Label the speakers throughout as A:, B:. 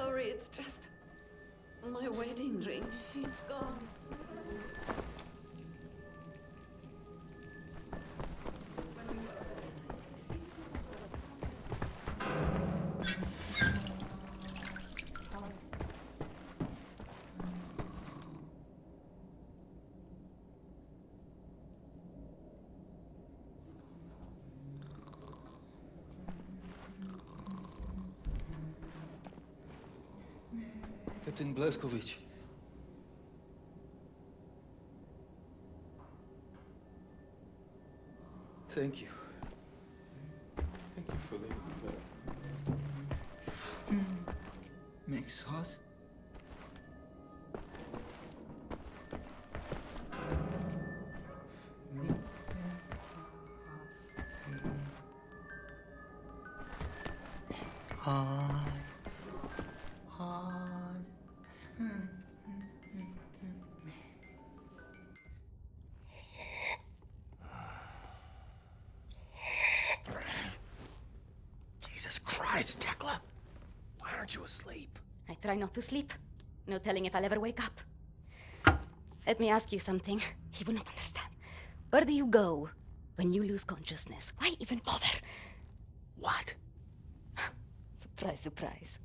A: sorry, it's just my wedding ring. It's gone.
B: Captain Blazkowicz. Thank you.
C: Thank you for leaving that.
B: Makes us.
D: Jesus Christ, Tekla! Why aren't you asleep?
E: I try not to sleep. No telling if I'll ever wake up. Let me ask you something. He will not understand. Where do you go when you lose consciousness? Why even bother?
D: What?
E: Surprise, surprise.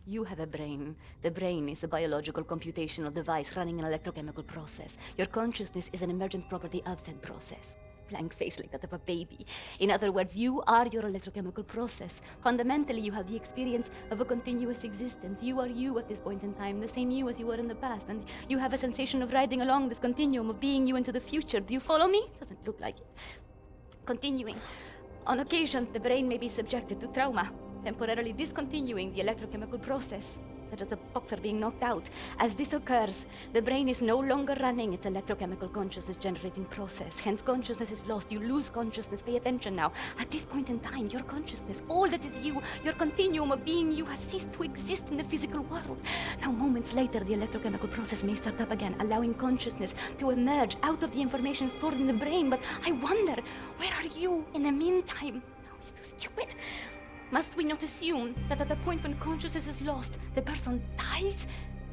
E: You have a brain. The brain is a biological computational device running an electrochemical process. Your consciousness is an emergent property of said process. Blank face like that of a baby. In other words, you are your electrochemical process. Fundamentally, you have the experience of a continuous existence. You are you at this point in time, the same you as you were in the past, and you have a sensation of riding along this continuum of being you into the future. Do you follow me? Doesn't look like it. Continuing. On occasion, the brain may be subjected to trauma, temporarily discontinuing the electrochemical process, such as a boxer being knocked out. As this occurs, the brain is no longer running its electrochemical consciousness-generating process. Hence, consciousness is lost. You lose consciousness. Pay attention now. At this point in time, your consciousness, all that is you, your continuum of being you, has ceased to exist in the physical world. Now, moments later, the electrochemical process may start up again, allowing consciousness to emerge out of the information stored in the brain. But I wonder, where are you in the meantime? No, it's too stupid. Must we not assume that at the point when consciousness is lost, the person dies?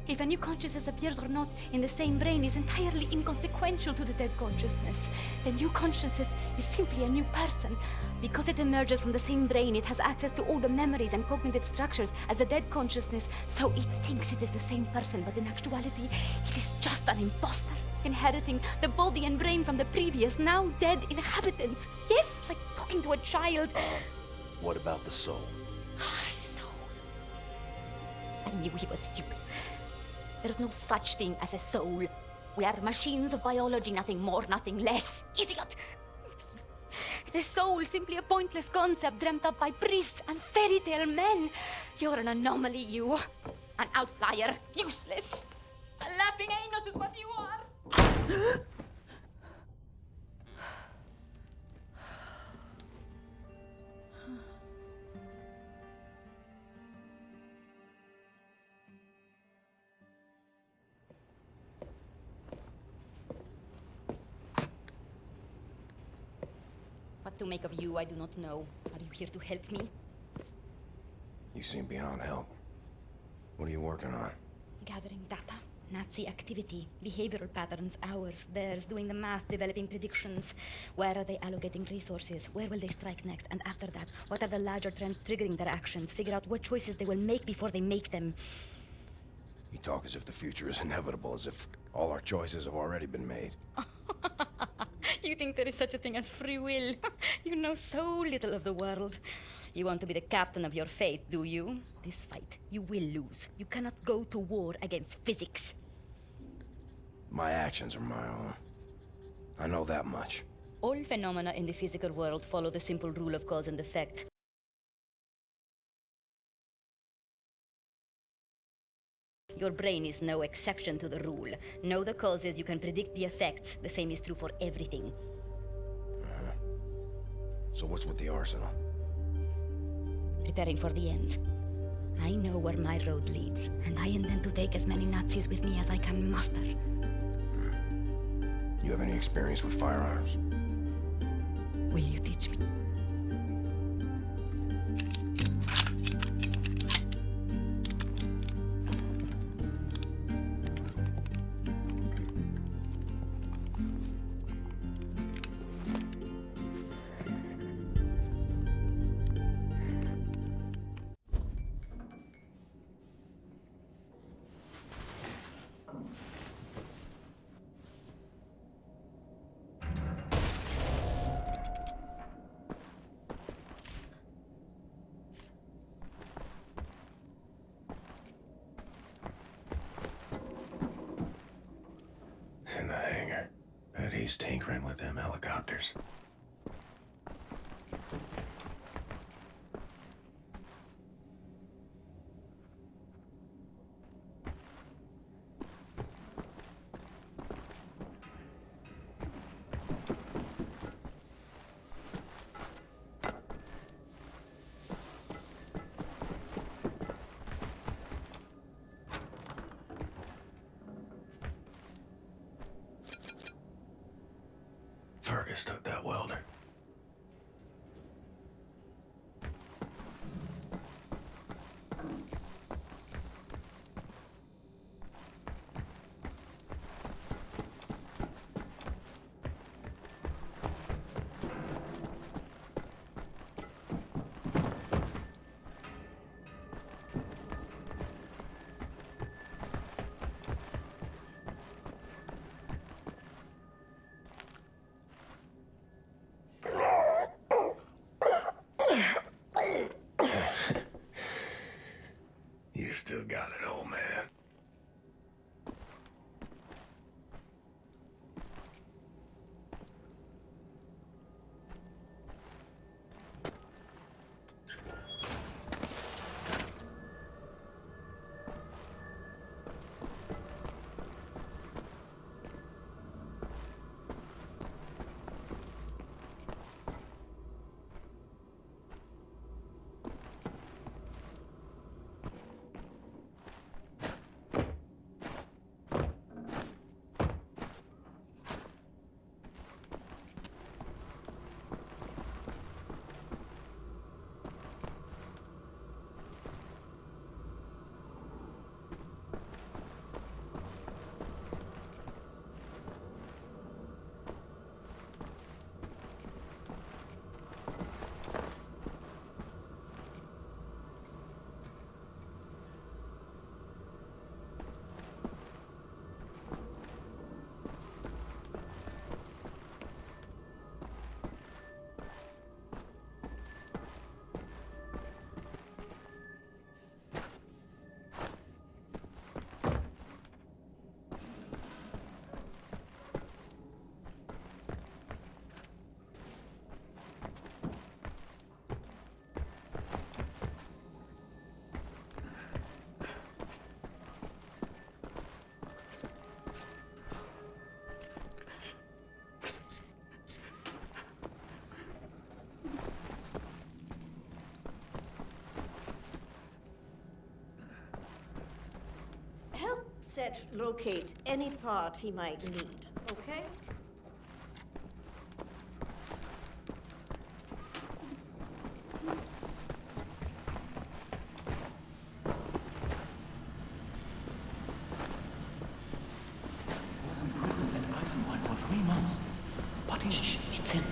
E: If a new consciousness appears or not in the same brain is entirely inconsequential to the dead consciousness. The new consciousness is simply a new person. Because it emerges from the same brain, it has access to all the memories and cognitive structures as a dead consciousness, so it thinks it is the same person, but in actuality, it is just an imposter, inheriting the body and brain from the previous, now dead inhabitants. Yes, like talking to a child.
D: What about the soul?
E: Soul. I knew he was stupid. There's no such thing as a soul. We are machines of biology, nothing more, nothing less. Idiot! The soul, simply a pointless concept dreamt up by priests and fairy tale men. You're an anomaly, you. An outlier. Useless. A laughing anus is what you are. What to make of you, I do not know. Are you here to help me?
D: You seem beyond help. What are you working on?
E: Gathering data. Nazi activity. Behavioral patterns. Ours. Theirs. Doing the math. Developing predictions. Where are they allocating resources? Where will they strike next? And after that, what are the larger trends triggering their actions? Figure out what choices they will make before they make them.
D: You talk as if the future is inevitable, as if all our choices have already been made.
E: You think there is such a thing as free will? You know so little of the world. You want to be the captain of your fate, do you? This fight, you will lose. You cannot go to war against physics.
D: My actions are my own. I know that much.
E: All phenomena in the physical world follow the simple rule of cause and effect. Your brain is no exception to the rule. Know the causes, you can predict the effects. The same is true for everything.
D: So what's with the arsenal?
E: Preparing for the end. I know where my road leads, and I intend to take as many Nazis with me as I can muster.
D: You have any experience with firearms?
E: Will you teach me?
D: days tinkering with them helicopters. Fergus took that welder. You still got it, old man.
A: Help Set locate any part he might need, okay?
B: Was in prison in Eisenwald for 3 months. But he... Shh, it's him.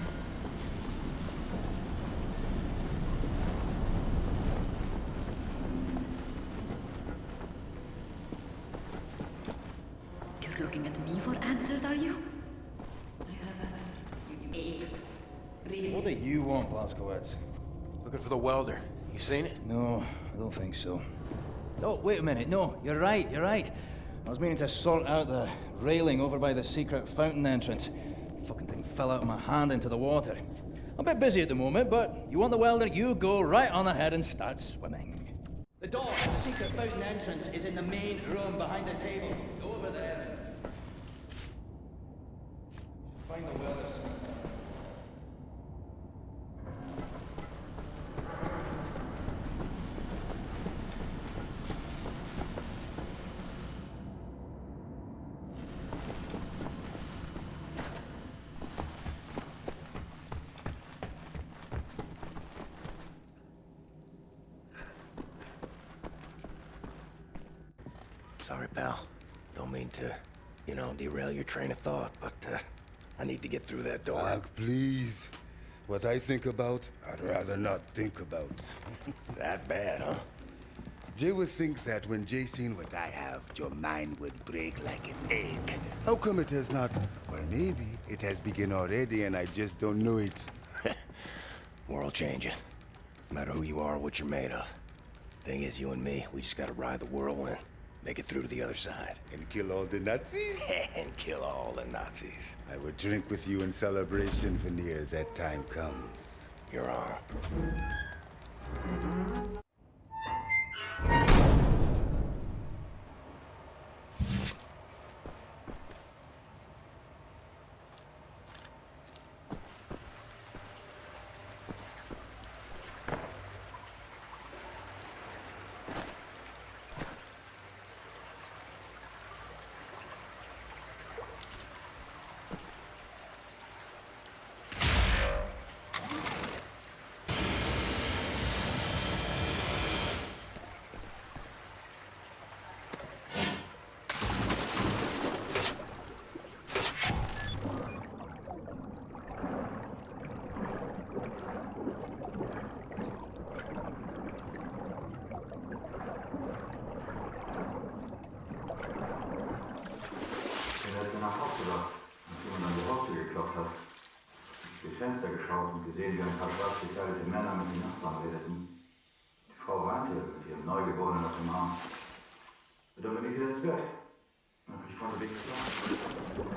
F: You're looking at me for answers, are you? I have answers, you ape. Really?
G: What do you want, Blazkowicz?
D: Looking for the welder. You seen it?
G: No, I don't think so. Oh, wait a minute. No, you're right, you're right. I was meaning to sort out the railing over by the secret fountain entrance. Fucking thing fell out of my hand into the water. I'm a bit busy at the moment, but you want the welder, you go right on ahead and start swimming. The door to the secret fountain entrance is in the main room behind the table. Go over there and... find the welder somewhere.
D: Sorry, pal. Don't mean to, derail your train of thought, but I need to get through that door.
H: Doc, please. What I think about, I'd rather not think about.
D: That bad, huh?
H: Jay would think that when Jay seen what I have, your mind would break like an egg. How come it has not? Or maybe it has begun already and I just don't know it.
D: World changing. No matter who you are or what you're made of. Thing is, you and me, we just gotta ride the whirlwind. Make it through to the other side.
H: And kill all the Nazis?
D: And kill all the Nazis.
H: I will drink with you in celebration, Veneer, that time comes.
D: You're on.
I: Fenster geschaut und gesehen, wie ein paar schwarz gekleidete Männer mit den Nachbarn redeten. Die Frau weinte mit ihrem Neugeborenen auf dem Arm. Und dann bin ich wieder ins Bett. Ich konnte nichts sagen.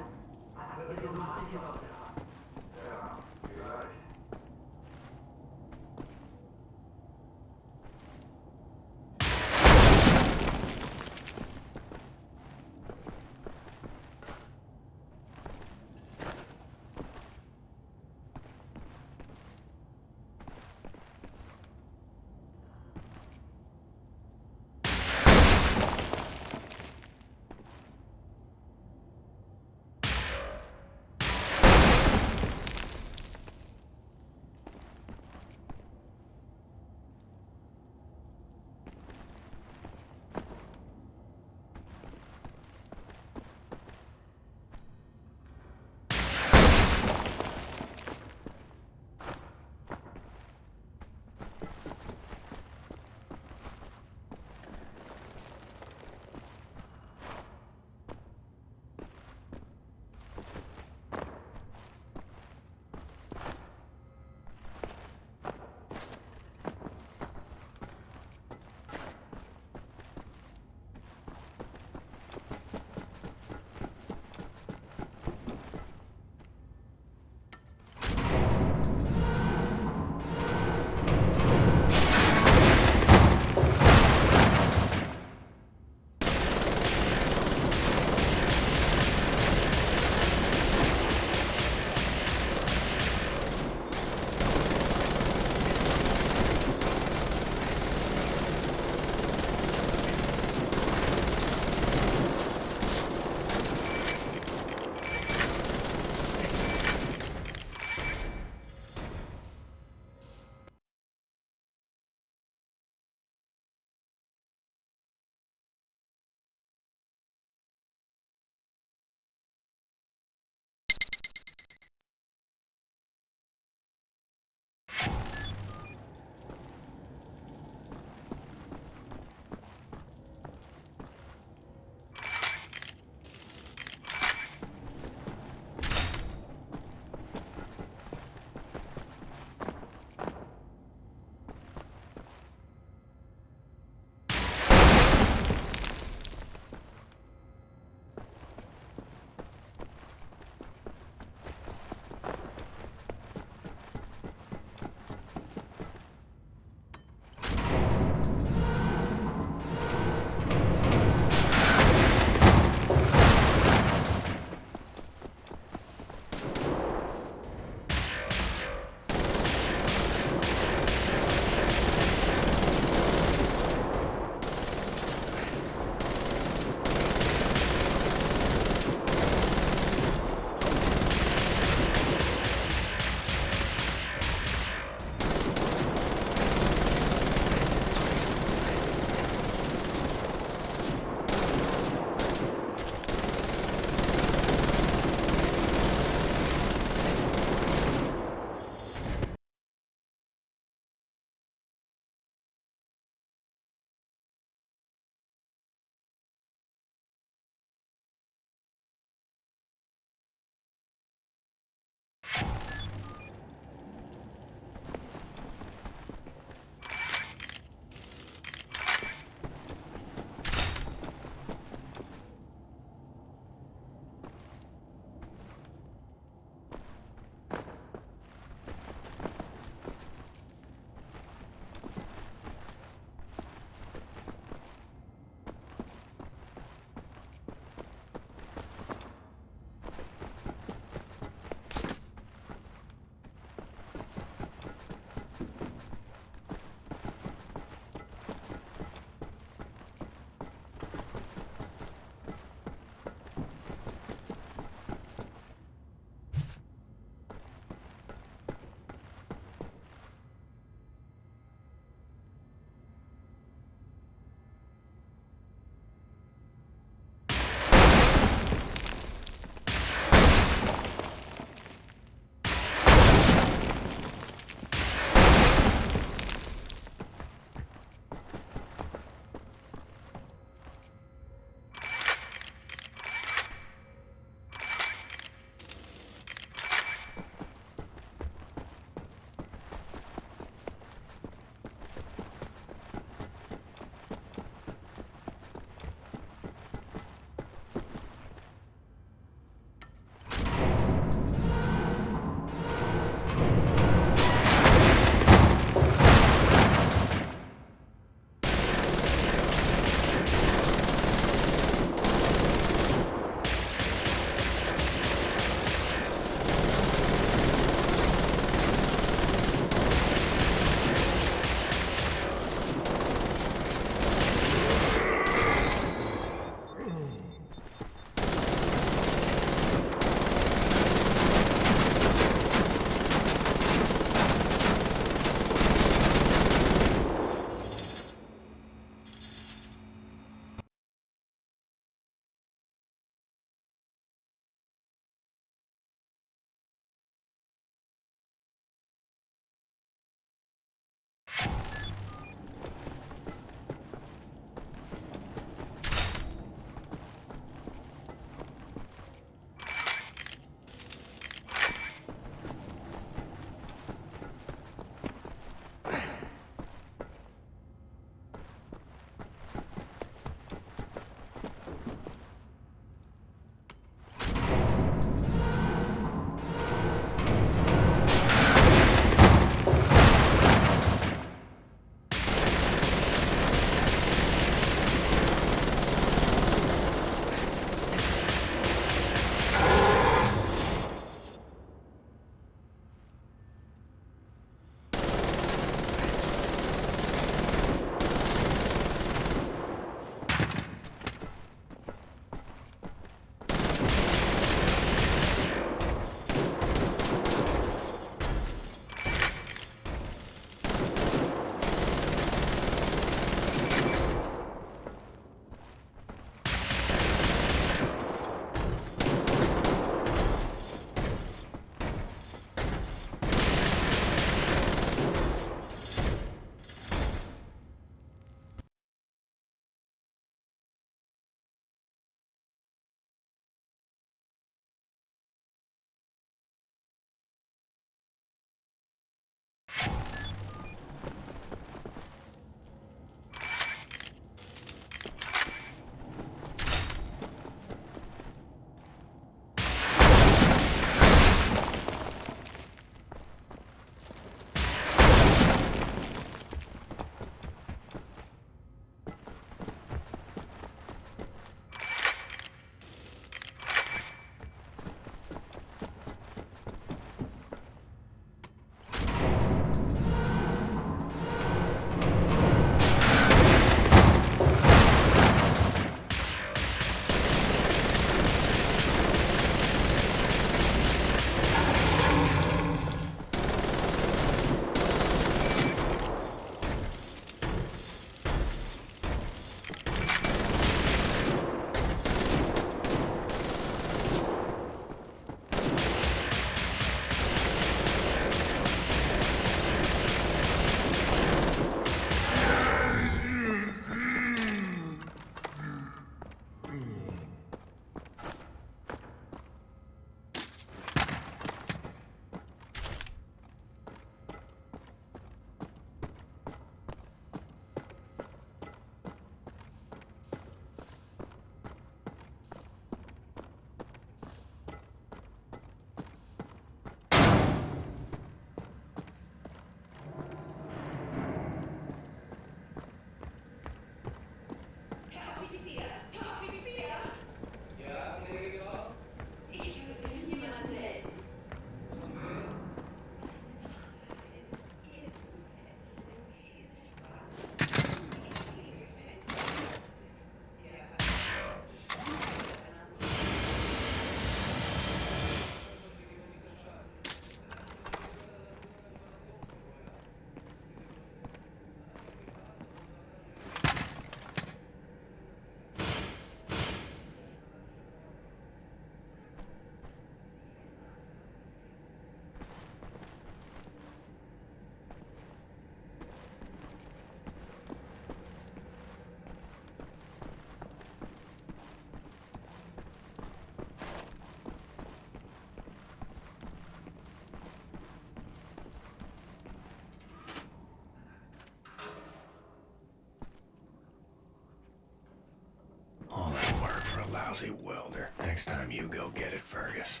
D: lousy welder. Next time you go get it, Fergus.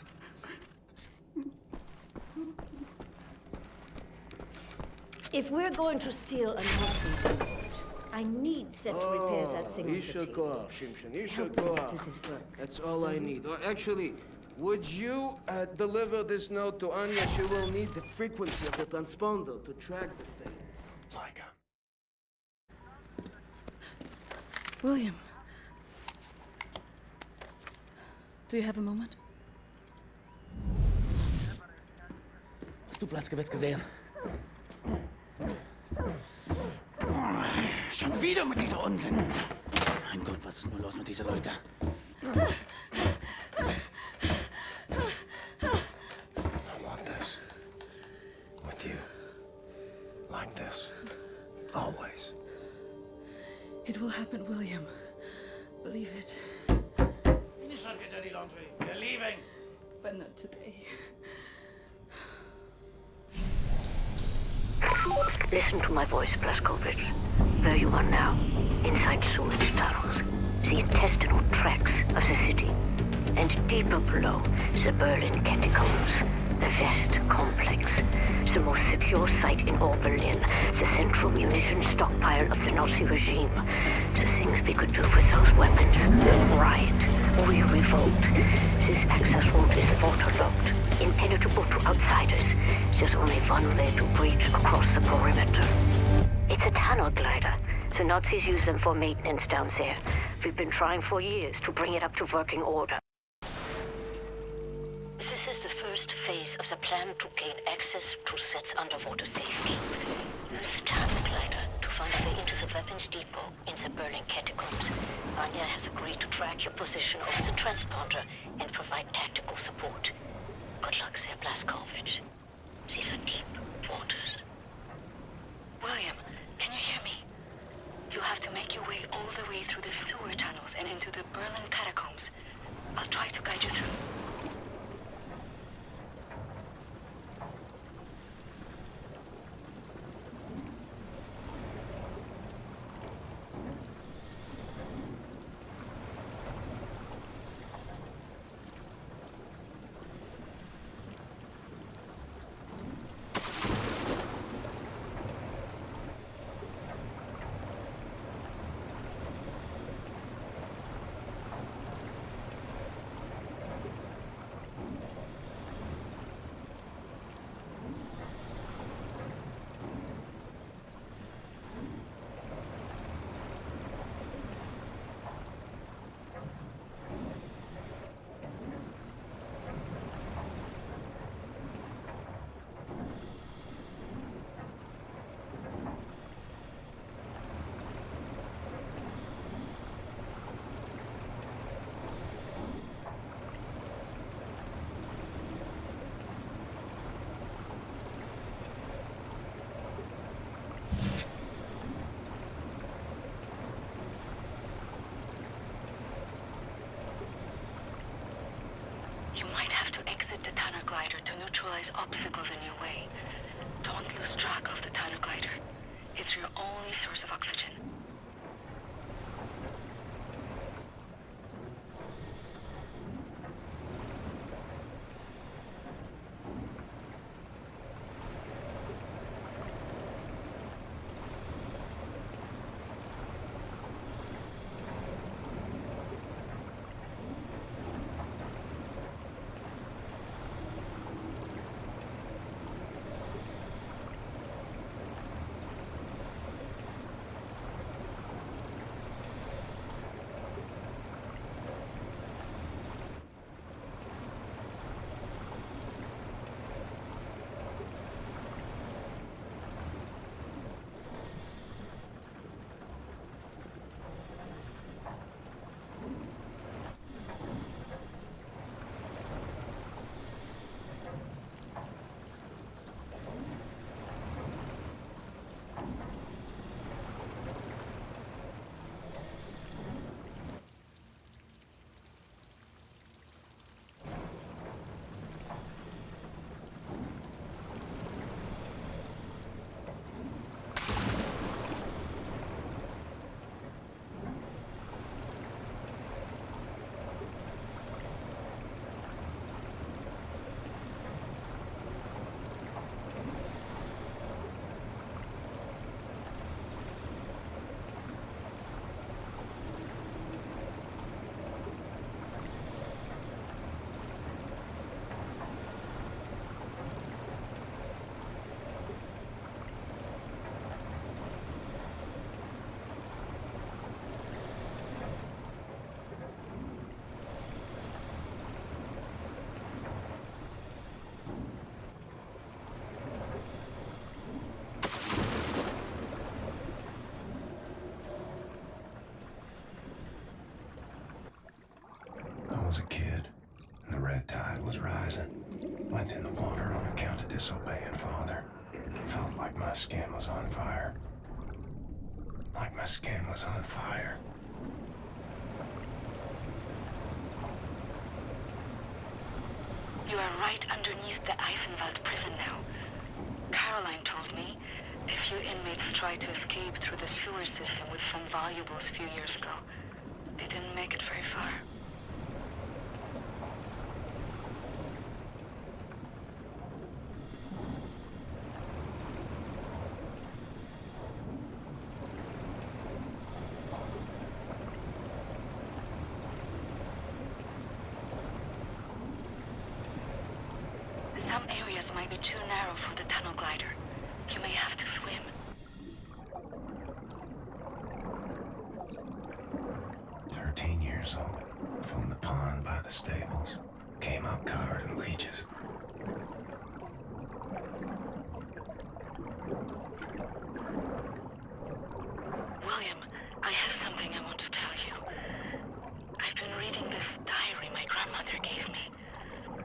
A: If we're going to steal a Nazi boat, I need set to repair that thing on
J: You
A: the
J: should
A: table.
J: go out, Shimshin. You should
A: Help me
J: go
A: make
J: out.
A: this work.
J: That's all I need. Actually, would you deliver this note to Anya? She will need the frequency of the transponder to track the thing.
D: Like
F: William. Do you have a moment?
B: Hast du Platzgewitz gesehen? Schon wieder mit dieser Unsinn. Mein Gott, was ist nur los mit diesen Leuten?
D: I want this. With you. Like this. Always.
F: It will happen, William. Believe it.
B: Finish up your dirty laundry. We're leaving.
F: But not today.
K: Listen to my voice, Blazkowicz. Where you are now, inside sewage tunnels, the intestinal tracts of the city, and deeper below, the Berlin catacombs, the West complex, the most secure site in all Berlin, the central munition stockpile of the Nazi regime. The things we could do with those weapons. Riot. We revolt. This access route is waterlogged, impenetrable to outsiders. There's only one way to breach across the perimeter. It's a tunnel glider. The Nazis use them for maintenance down there. We've been trying for years to bring it up to working order. This is the first phase of the plan to gain access to Set's underwater safety. Use the tunnel glider to find a way into the weapons depot in the Berlin catacombs. Anya has agreed to track your position over the transponder and provide tactical support. Good luck there, Blazkowicz. These are deep waters.
F: William, can you hear me? You have to make your way all the way through the sewer tunnels and into the Berlin catacombs. I'll try to guide you through. You might have to exit the tunnel glider to neutralize obstacles in your way. Don't lose track of the tunnel glider. It's your only source of oxygen.
D: was a kid, and the red tide was rising. Went in the water on account of disobeying Father. Felt like my skin was on fire. Like my skin was on fire.
F: You are right underneath the Eisenwald prison now. Caroline told me a few inmates tried to escape through the sewer system with some valuables a few years ago. They didn't make it very far. Some areas might be too narrow for the tunnel glider. You may have to swim.
D: 13 years old. From the pond by the stables. Came up covered in leeches.
F: William, I have something I want to tell you. I've been reading this diary my grandmother gave me.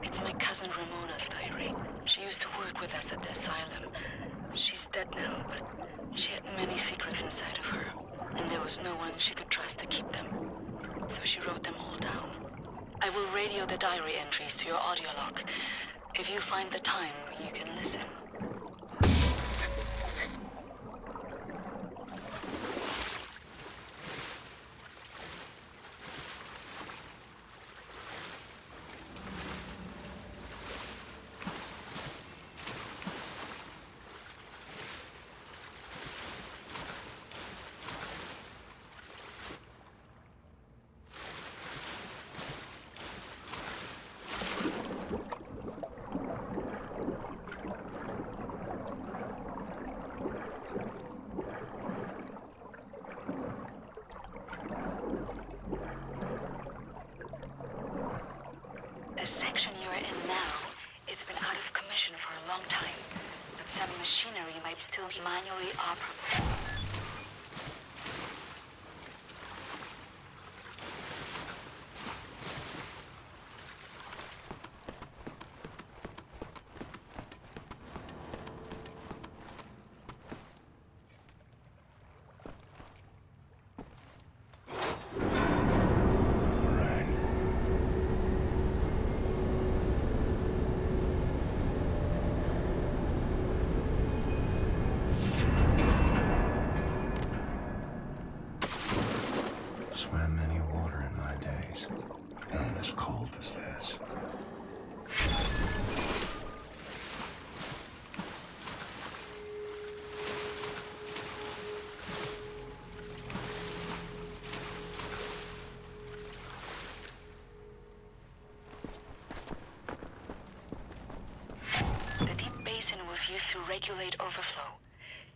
F: It's my cousin Ramona's diary. She used to work with us at the asylum. She's dead now, but she had many secrets inside of her, and there was no one she could trust to keep them. So she wrote them all down. I will radio the diary entries to your audio log. If you find the time, you can listen. The section you are in now, it's been out of commission for a long time, but some machinery might still be manually operable.
D: Swam many water in my days, and as cold as this.
F: The deep basin was used to regulate overflow.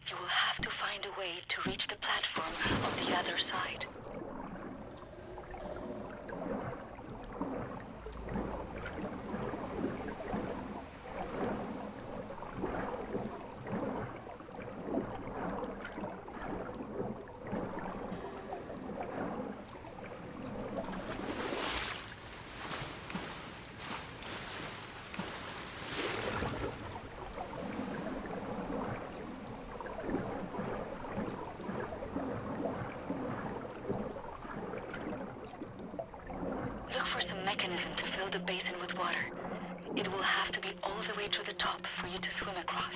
F: You will have to find a way to reach the platform on the other side. Look for some mechanism to fill the basin with water. It will have to be all the way to the top for you to swim across.